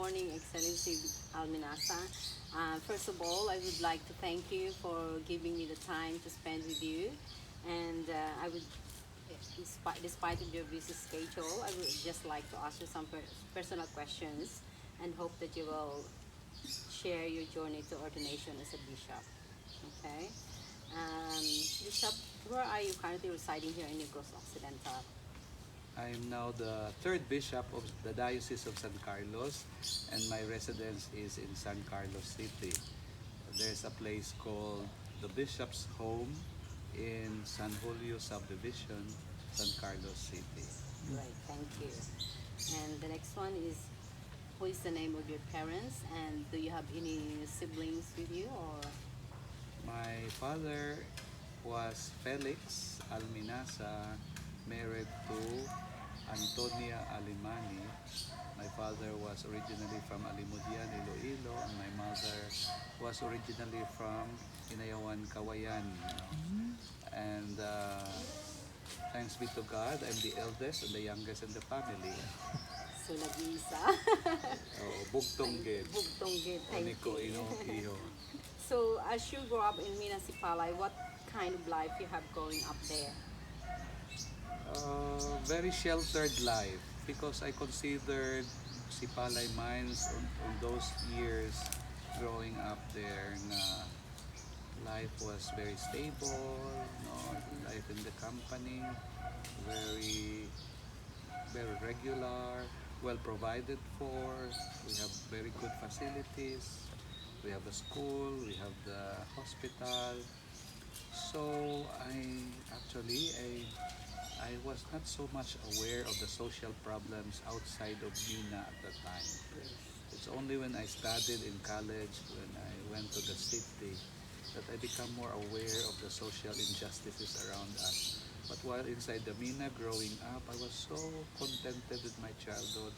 morning, Excellency Alminaza. First of all, I would like to thank you for giving me the time to spend with you. And I would, despite of your busy schedule, I would just like to ask you some personal questions and hope that you will share your journey to ordination as a bishop. Okay? Bishop, where are you currently residing here in Negros Occidental? I'm now the third bishop of the Diocese of San Carlos, and my residence is in San Carlos City. There's a place called the Bishop's Home in San Julio Subdivision, San Carlos City. Right, thank you. And the next one is, who is the name of your parents, and do you have any siblings with you, or? My father was Felix Alminaza, married to Antonia Alimani. My father was originally from Alimudian, Iloilo, and my mother was originally from Inayawan, Kawayan. And thanks be to God, I'm the eldest and the youngest in the family. So, nag-iisa. Oh, bugtong gid. Bugtong gid, thank Oniko you. ino. So, as you grow up in Municipalay, what kind of life you have growing up there? Very sheltered life because I considered Sipalay Mines on those years growing up there na life was very stable, no, life in the company, very very regular, well provided for. We have very good facilities. We have a school, we have the hospital. So I was not so much aware of the social problems outside of Mina at the time. It's only when I studied in college, when I went to the city, that I become more aware of the social injustices around us. But while inside the Mina growing up, I was so contented with my childhood.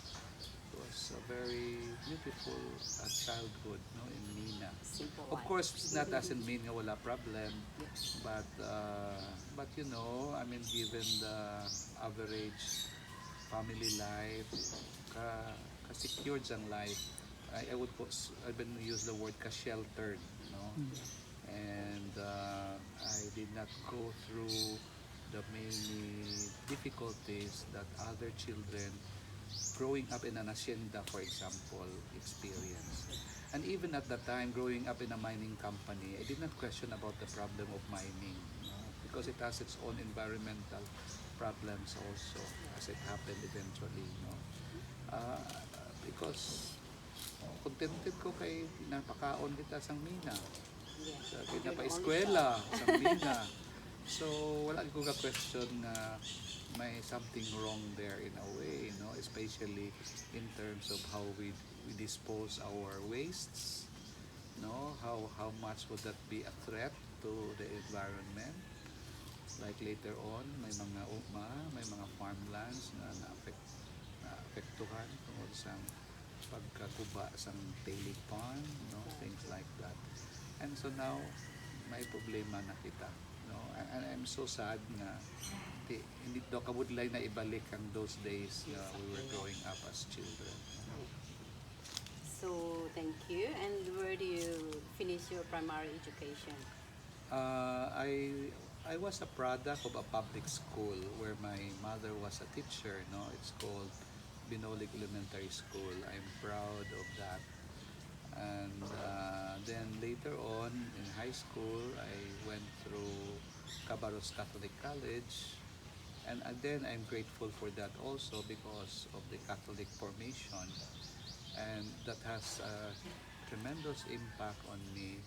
It was a very beautiful childhood, no, in Mina. Simple Of life. course, not as in Mina wala problem, but you know, I mean, given the average family life, ka-secured ang life, I would even use the word ka-sheltered, no? And I did not go through the many difficulties that other children growing up in an hacienda, for example, experience. And even at that time, growing up in a mining company, I did not question about the problem of mining, you know, because it has its own environmental problems also, as it happened eventually. You know. Because contented ko kay napakaon kita sang mina, Yeah. sa You're the only pinapa-eskwela child. sang mina. So wala ko ka question na may something wrong there in a way, you know, especially in terms of how we dispose our wastes, no, how much would that be a threat to the environment, like later on may mga farmlands na naapektuhan tungkol sa pagkaguba sa tailing pond, no, things like that. And so now may problema na kita, no, and I'm so sad na hindi daw kabudlay na ibalik ang those days na we were growing up as children. So, thank you. And where do you finish your primary education? I was a product of a public school where my mother was a teacher. No, it's called Binolig Elementary School. I'm proud of that. And then later on in high school, I went through Cabarros Catholic College. And then I'm grateful for that also because of the Catholic formation. And that has a tremendous impact on me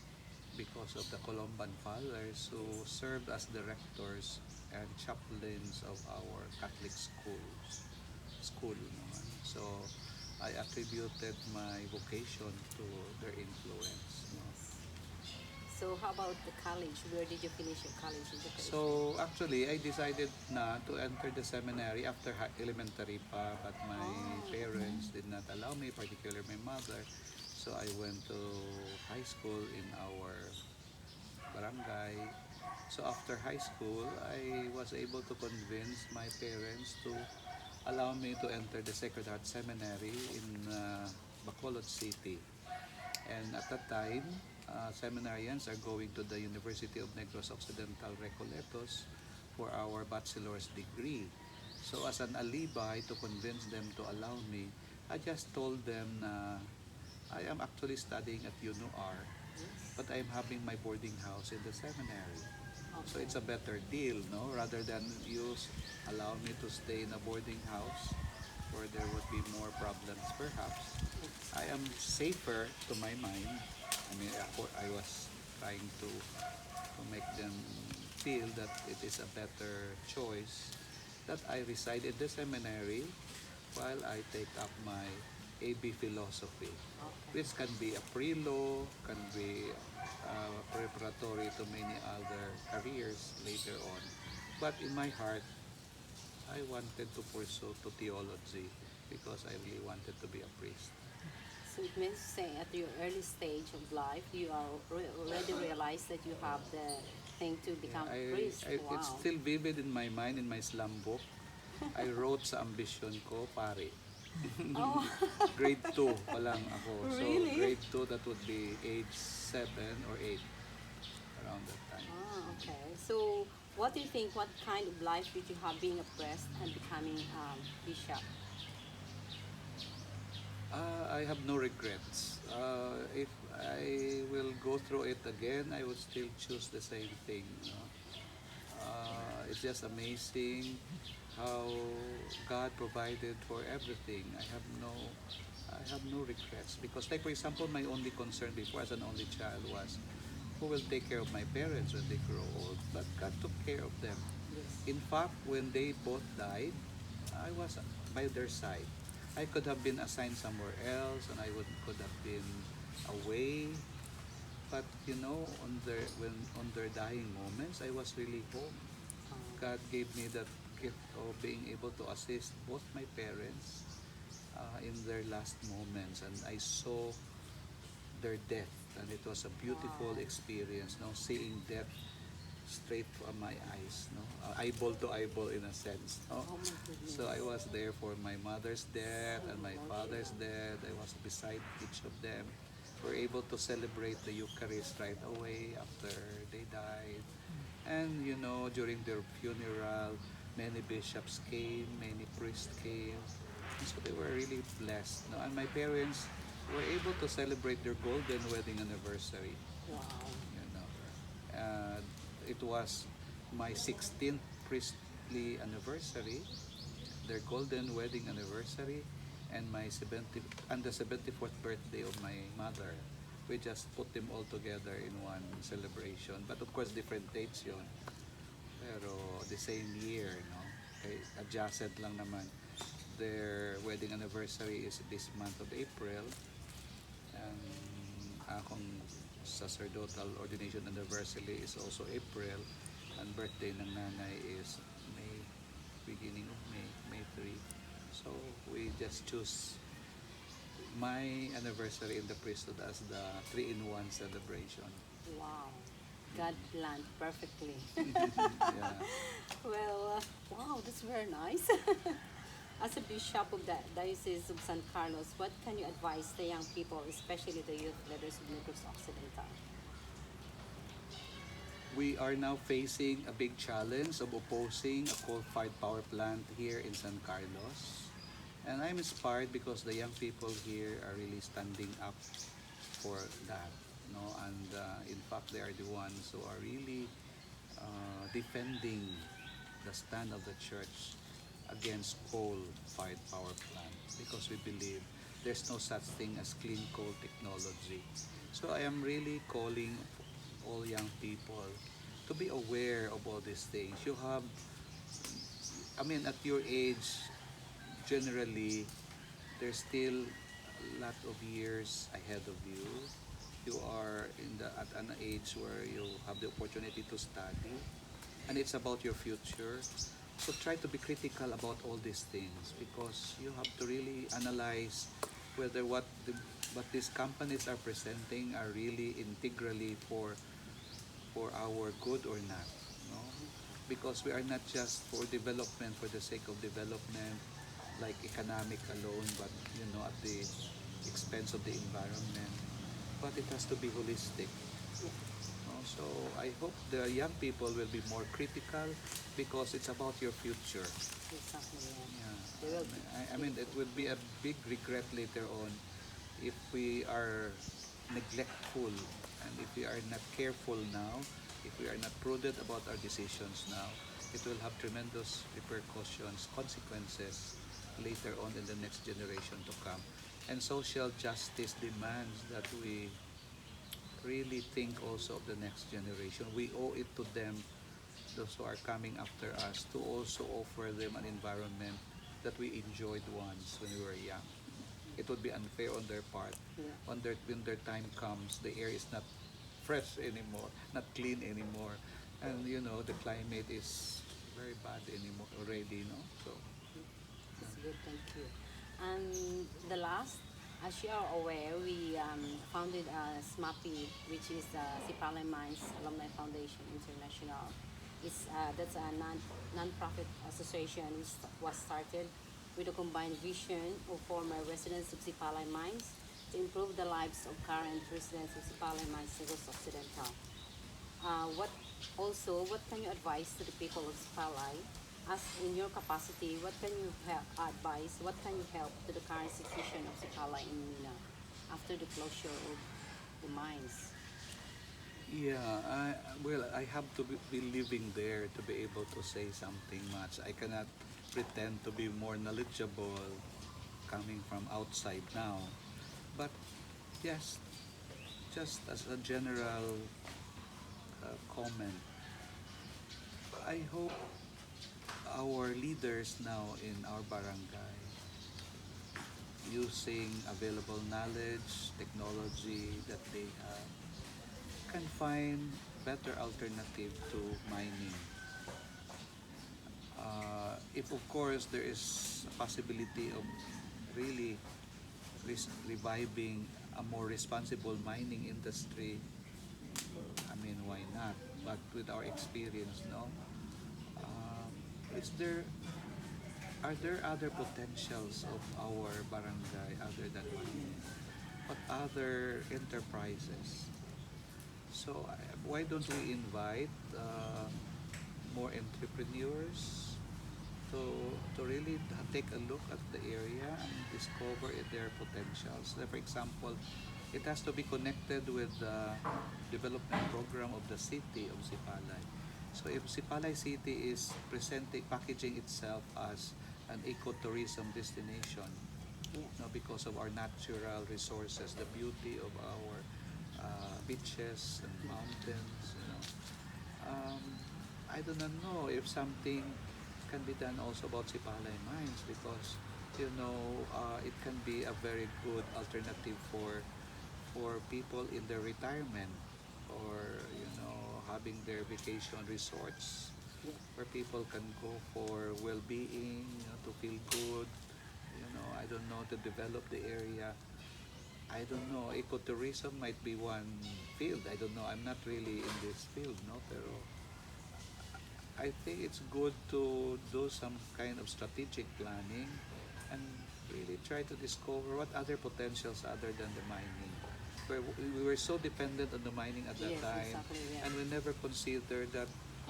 because of the Columban Fathers who served as directors and chaplains of our Catholic school naman. So I attributed my vocation to their influence. No? So, how about the college? Where did you finish your college education? So actually, I decided na to enter the seminary after elementary pa, but my parents did not allow me, particularly my mother. So I went to high school in our barangay. So after high school, I was able to convince my parents to allow me to enter the Sacred Heart Seminary in Bacolod City. And at that time, seminarians are going to the University of Negros Occidental Recoletos for our bachelor's degree. So as an alibi to convince them to allow me, I just told them na I am actually studying at UNOR, Yes. but I'm having my boarding house in the seminary. So Okay. it's a better deal, no? Rather than allow me to stay in a boarding house where there would be more problems perhaps. Yes. I am safer to my mind. I mean, I was trying to make them feel that it is a better choice that I reside in the seminary while I take up my AB philosophy, Okay. which can be a pre-law, can be preparatory to many other careers later on. But in my heart, I wanted to pursue to theology because I really wanted to be a priest. So it means to say at your early stage of life, you are already realized that you have the thing to Yeah, become a priest. it's Wow. still vivid in my mind in my slum book. I wrote sa ambisyon ko, pare. Oh, Grade 2 pa lang ako. So, really? grade 2, that would be age 7 or 8, around that time. Ah, okay. So, what do you think? What kind of life did you have being a priest and becoming bishop? I have no regrets. If I will go through it again, I would still choose the same thing. You know? It's just amazing how God provided for everything. I have no regrets because, like for example, my only concern before as an only child was who will take care of my parents when they grow old. But God took care of them. Yes. In fact, when they both died, I was by their side. I could have been assigned somewhere else, and could have been away. But on their dying moments, I was really home. God gave me that gift of being able to assist both my parents in their last moments, and I saw their death, and it was a beautiful Wow. experience. No, seeing death straight from my eyes, no, eyeball to eyeball in a sense. No, Oh my so I goodness. was there for my mother's death So and my father's emotional. death. I was beside each of them. We're able to celebrate the Eucharist right away after they died. And during their funeral, many bishops came, many priests came. And so they were really blessed. No? And my parents were able to celebrate their golden wedding anniversary. Wow. You know, it was my 16th priestly anniversary, their golden wedding anniversary, and the 74th birthday of my mother. We just put them all together in one celebration. But of course, different dates yon. Pero the same year, no? Okay, adjacent lang naman. Their wedding anniversary is this month of April. And akong sacerdotal ordination anniversary is also April. And birthday ng nanay is May, beginning of May, May 3. So we just choose my anniversary in the priesthood as the 3-in-1 celebration. Wow. God planned perfectly. Yeah. Well, wow, that's very nice. As a bishop of the Diocese of San Carlos, what can you advise the young people, especially the youth leaders of Negros Occidental? We are now facing a big challenge of opposing a coal-fired power plant here in San Carlos. And I'm inspired because the young people here are really standing up for that. No? And in fact, they are the ones who are really defending the stand of the church against coal-fired power plant because we believe there's no such thing as clean coal technology. So I am really calling all young people to be aware of all these things. I mean, at your age, generally, there's still a lot of years ahead of you. You are at an age where you have the opportunity to study, and it's about your future. So try to be critical about all these things because you have to really analyze whether what these companies are presenting are really integrally for our good or not. No? Because we are not just for development for the sake of development, like economic alone, but at the expense of the environment, but it has to be holistic. Yeah. So I hope the young people will be more critical because it's about your future. Exactly. Yeah. Yeah, They will. I mean, it will be a big regret later on if we are neglectful and if we are not careful now, if we are not prudent about our decisions now, it will have tremendous repercussions, consequences later on in the next generation to come. And social justice demands that we really think also of the next generation. We owe it to them, those who are coming after us, to also offer them an environment that we enjoyed once when we were young. It would be unfair on their part. Yeah. When their time comes, the air is not fresh anymore, not clean anymore, and the climate is very bad anymore already. No, so It's good, thank you. And the last, as you are aware, we founded Smafi, which is Sipalay Mines Alumni Foundation International. That's a non-profit association which was started with a combined vision of former residents of Sipalay Mines to improve the lives of current residents of Sipalay Mines, Negros Occidental. What can you advise to the people of Spalay? As in your capacity, what can you advise? What can you help to the current situation of Spalay in Mina after the closure of the mines? yeah, I have to be living there to be able to say something much. I cannot pretend to be more knowledgeable coming from outside now. But yes, just as a general comment, I hope our leaders now in our barangay, using available knowledge, technology that they have, can find better alternative to mining. If of course there is a possibility of really reviving a more responsible mining industry, I mean, why not? But with our experience, no. Um, is there Are there other potentials of our barangay other than mining? What other enterprises? So why don't we invite more entrepreneurs to really take a look at the area and discover their potentials? Like, for example, it has to be connected with the development program of the city of Sipalay. So if Sipalay City is packaging itself as an ecotourism destination, Yeah. because of our natural resources, the beauty of our beaches and mountains, Um, I do not know if something can be done also about Sipalay mines because it can be a very good alternative for people in their retirement or having their vacation resorts Yeah. where people can go for well-being, to feel good. I don't know, to develop the area. I don't know, ecotourism might be one field. I don't know. I'm not really in this field, no, pero I think it's good to do some kind of strategic planning and really try to discover what other potentials other than the mining. We were so dependent on the mining at that Yes, time, exactly. Yeah. and we never considered that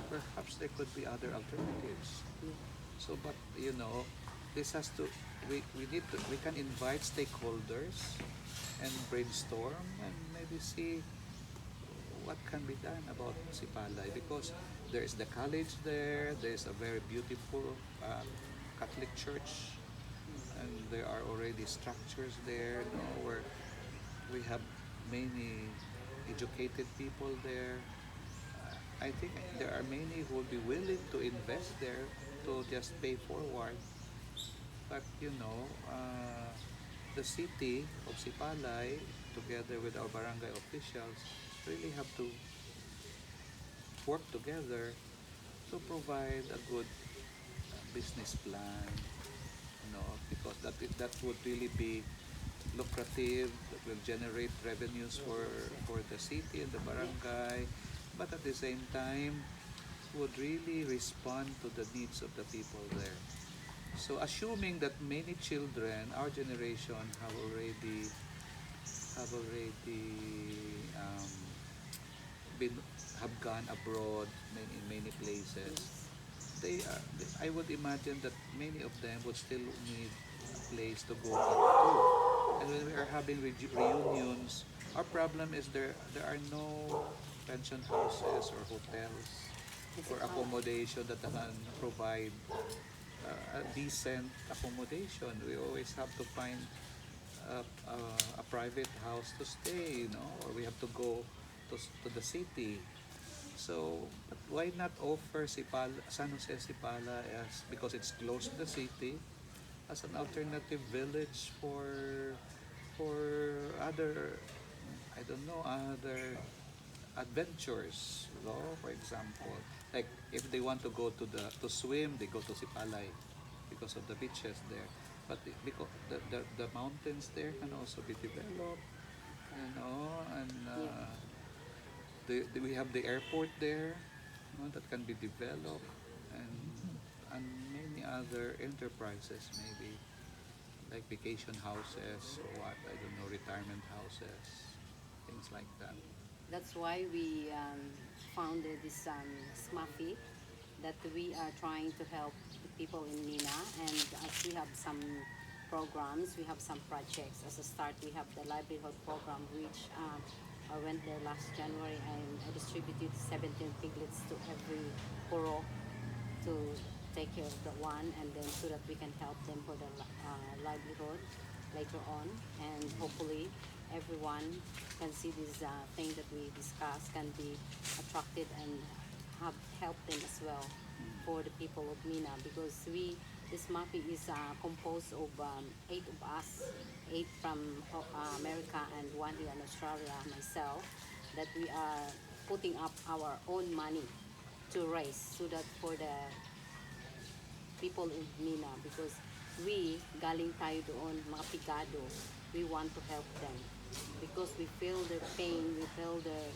perhaps there could be other alternatives. Yeah. So, but this has to, we can invite stakeholders and brainstorm and maybe see what can be done about Sipalay because there is the college there, there's a very beautiful Catholic church, and there are already structures there, where we have many educated people there. I think there are many who will be willing to invest there to just pay forward. But the city of Sipalay, together with our barangay officials, really have to work together to provide a good business plan, because that would really be lucrative, that will generate revenues for the city and the barangay, but at the same time would really respond to the needs of the people there. So assuming that many children, our generation, have already been have gone abroad in many places, Yes. I would imagine that many of them would still need a place to go back to. And when we are having reunions, our problem is there are no pension houses or hotels Kasi or accommodation that can provide a decent accommodation. We always have to find a private house to stay, or we have to go to the city. So, but why not offer San Jose Sipala as because it's close to the city as an alternative village for other, I don't know, other adventures, for example. Like if they want to go to swim, they go to Sipalay because of the beaches there. But because the mountains there can also be developed, and yeah, we have the airport there, that can be developed, and many other enterprises maybe like vacation houses or what, I don't know, retirement houses, things like that. that's why we founded this Smafi, that we are trying to help the people in Mina. And as we have some programs, we have some projects. As a start, we have the livelihood program, which I went there last January and I distributed 17 piglets to every puro to take care of the one, and then so that we can help them for their livelihood later on. And hopefully everyone can see this thing that we discussed can be attracted and have help them as well for the people of Mina, because this MAPI is composed of 8 of us, 8 from America and one here in Australia, myself, that we are putting up our own money to raise so that for the people in Mina, because we galing tayo doon mga pigado, we want to help them because we feel their pain, we feel their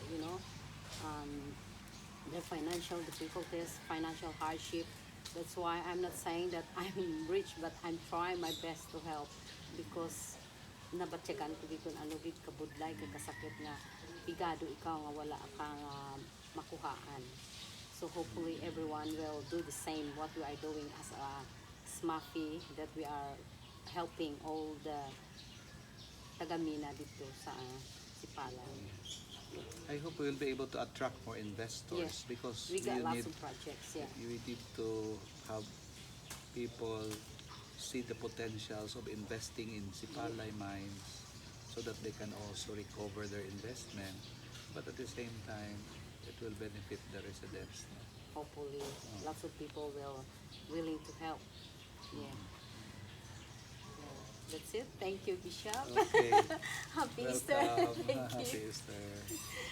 um, their financial difficulties, financial hardship. That's why I'm not saying that I'm rich, but I'm trying my best to help because nabatyagan ko dito ano gid kabudlay kay kasakit nga pigado ikaw nga wala kang makuhaan. So hopefully everyone will do the same what we are doing as a Smafi, that we are helping all the tagamina dito sa Sipala. I hope we will be able to attract more Yeah, investors because we got you lots need of projects. Yeah, you need to have people see the potentials of investing in Sipalay mines so that they can also recover their investment, but at the same time it will benefit the residents. hopefully Oh. lots of people will willing to help. Yeah. That's it. Thank you, Bishop. Okay, Happy Easter. welcome. Thank Happy you. Easter.